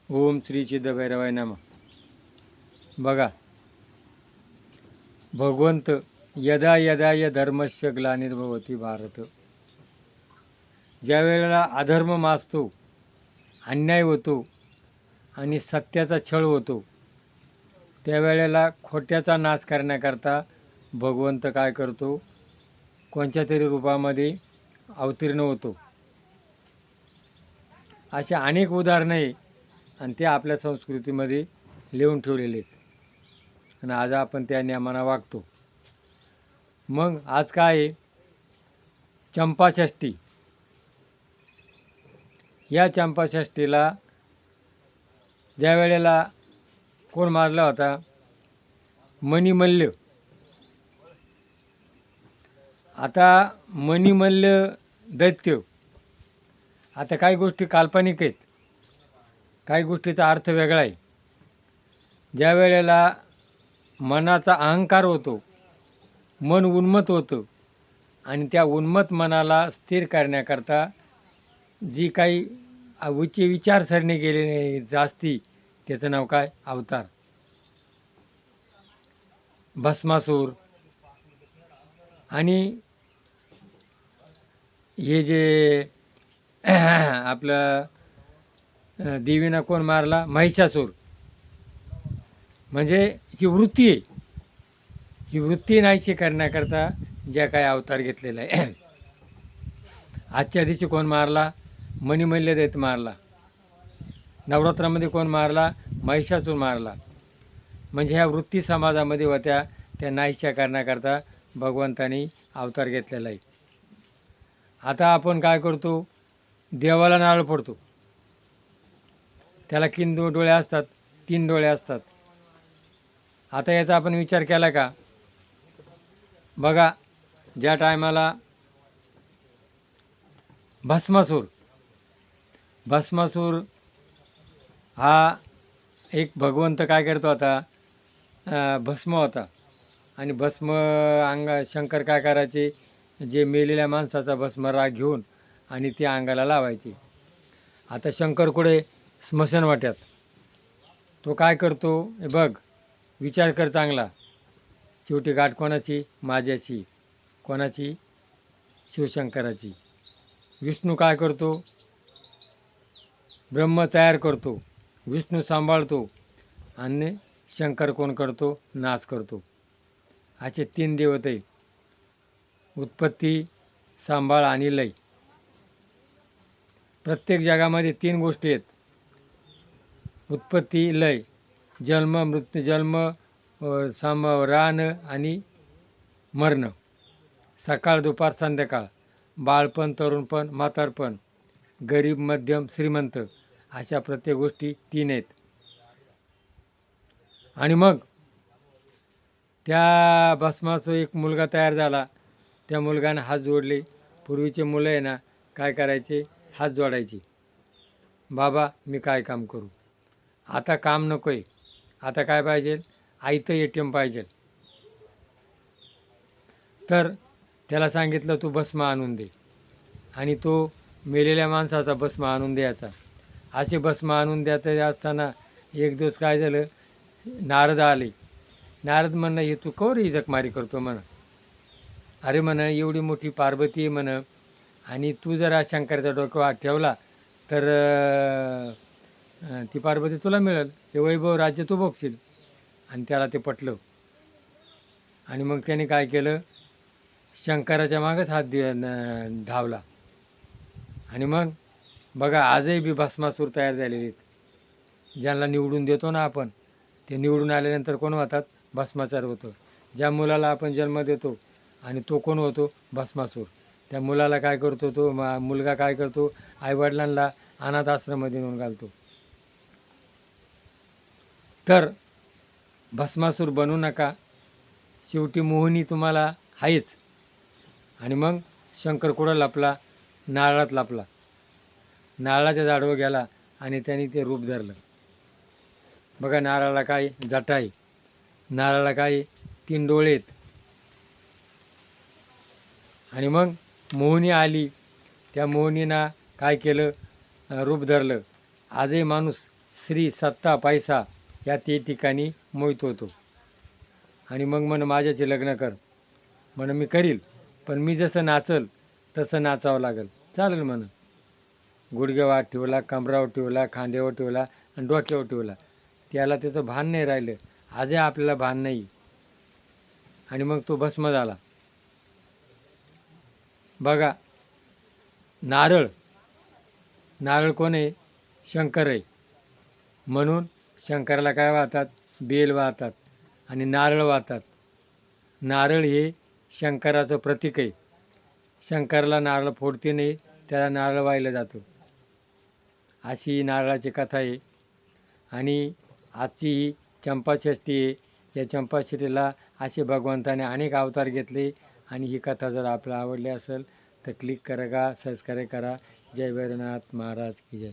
ओम श्री सिद्धभैरवाय नमः. बघा, भगवंत यदा यदा य धर्मस्य ग्लानिर्भवती भारत, ज्या वेळेला अधर्म माजतो, अन्याय होतो आणि सत्याचा छळ होतो, त्यावेळेला खोट्याचा नाश करण्याकरता भगवंत काय करतो, कोणत्या तरी रूपामध्ये अवतीर्ण होतो. असे अनेक उदाहरणं आहे आणि ते आपल्या संस्कृतीमध्ये लिहून ठेवलेले आहेत आणि आज आपण त्या नियमानं वागतो. मग आज काय आहे, चंपाषष्ठी. या चंपाषष्ठीला ज्या वेळेला कोण मारला होता, मणिमल्ल. आता मणिमल्ल दैत्य, आता काही गोष्टी काल्पनिक आहेत, काही गोष्टीचा अर्थ वेगळा आहे. ज्या वेळेला मनाचा अहंकार होतो, मन उन्मत्त होतं आणि त्या उन्मत्त मनाला स्थिर करण्याकरता जी काही उच्च विचारसरणी गेलेली असती, त्याचं नाव काय, अवतार. भस्मासूर आणि हे जे आपलं देवीनं कोण मारला, महिषासूर. म्हणजे ही वृत्ती आहे, ही वृत्ती नाहीशी करण्याकरता ज्या काय अवतार घेतलेला आहे. आजच्या दिवशी कोण मारला, मणिमल्ल दैत्य मारला. नवरात्रामध्ये कोण मारला, महिषासूर मारला. म्हणजे ह्या वृत्ती समाजामध्ये होत्या, त्या नाहीशा करण्याकरता भगवंतानी अवतार घेतलेला आहे. आता आपण काय करतो, देवाला नारळ फोडतो. त्याला किती डोळे असतात, 3 डोळे असतात. आता याचा आपण विचार केला का? बघा, ज्या टायमाला भस्मासूर हा एक भगवंत काय करतो आता, भस्म होता आणि भस्म शंकर काय करायचे, जे मेलेल्या माणसाचा भस्म राग घेऊन आणि ते अंगाला लावायचे. आता शंकर कुठे, स्मशान वाट्यात. तो काय करतो, हे बघ, विचार कर चांगला. शेवटी गाठ कोणाची, माझ्याची. कोणाची, शिवशंकराची. विष्णू काय करतो, ब्रह्म तयार करतो, विष्णू सांभाळतो आणि शंकर कोण करतो, नाश करतो. असे 3 देवते, उत्पत्ती, सांभाळ आणि लय. प्रत्येक जगामध्ये 3 गोष्टी आहेत, उत्पत्ती, लय, जन्म, मृत्यू, राहणं आणि मरणं. सकाळ, दुपार, संध्याकाळ, बाळपण, तरुणपण, म्हातारपण, गरीब, मध्यम, श्रीमंत, अशा प्रत्येक गोष्टी 3 आहेत. आणि मग त्या भस्माचा एक मुलगा तयार झाला. त्या मुलगाने हात जोडले. पूर्वीचे मुलं आहे ना, काय करायचे, हात जोडायचे. बाबा मी काय काम करू, आता काम नको आहे, आता काय पाहिजे, आईतं ATM पाहिजे. तर त्याला सांगितलं तू भस्म आणून दे, आणि तो मेलेल्या माणसाचा भस्म आणून द्यायचा. असे भस्म आणून द्यायचं असताना एक दिवस काय झालं, नारद आले. नारद म्हणणं, हे तू कवर इजकमारी करतो म्हणा. अरे म्हणा, एवढी मोठी पार्वती आहे म्हणा, आणि तू जर शंकराचा डोक्यावर हात ठेवला तर ती पार्वती तुला मिळेल, हे वैभव राज्य तू बघशील. आणि त्याला ते पटलं. आणि मग त्याने काय केलं, शंकराच्या मागच हात धावला. आणि मग बघा, आजही बी भस्मासूर तयार झालेले आहेत. ज्यांना निवडून देतो ना आपण, ते निवडून आल्यानंतर कोण होतात, भस्माचार होतो. ज्या मुलाला आपण जन्म देतो आणि तो कोण होतो, भस्मासूर. त्या मुलाला काय करतो, तो मुलगा काय करतो, आईवडिलांना अनाथ आश्रमामध्ये नेऊन घालतो. तर भस्मासूर बनू नका, शेवटी मोहिनी तुम्हाला आहेच. आणि मग शंकर कुठं लपला, नारळात लपला. नारळाच्या झाडावर गेला आणि त्याने ते रूप धरलं. बघा, नारळाला काय जटा आहे, नारळाला काय 3 डोळे आहेत. आणि मग मोहिनी आली, त्या मोहिनीनं काय केलं, रूप धरलं. आजही माणूस श्री सत्ता पैसा या ते ठिकाणी मोहित होतो. आणि मग म्हण माझ्याचे लग्न कर. म्हण मी करील, पण मी जसं नाचल तसं नाचावं लागेल. चालेल म्हण. गुडघ्यावर ठेवला, कमरावर ठेवला, खांद्यावर ठेवला आणि डोक्यावर ठेवला. त्याला त्याचं भान नाही राहिलं. आजही आपल्याला भान नाही. आणि मग तो भस्म झाला. बघा, नारळ नारळ कोण आहे? शंकर आहे. म्हणून शंकराला काय वाहतात? बेल वाहतात आणि नारळ वाहतात. नारळ हे शंकराचं प्रतीक आहे. शंकराला नारळ फोडते नाही, त्याला नारळ वाहिलं जातं. अशी नारळाची कथा आहे. आणि आजची ही चंपाषष्ठी आहे. या चंपाषष्ठीला असे भगवंताने अनेक अवतार घेतले. आणि ही कथा जर आपल्याला आवडली असेल तर क्लिक करा, सबस्क्राईब करा. जय भैरवनाथ महाराज की जय.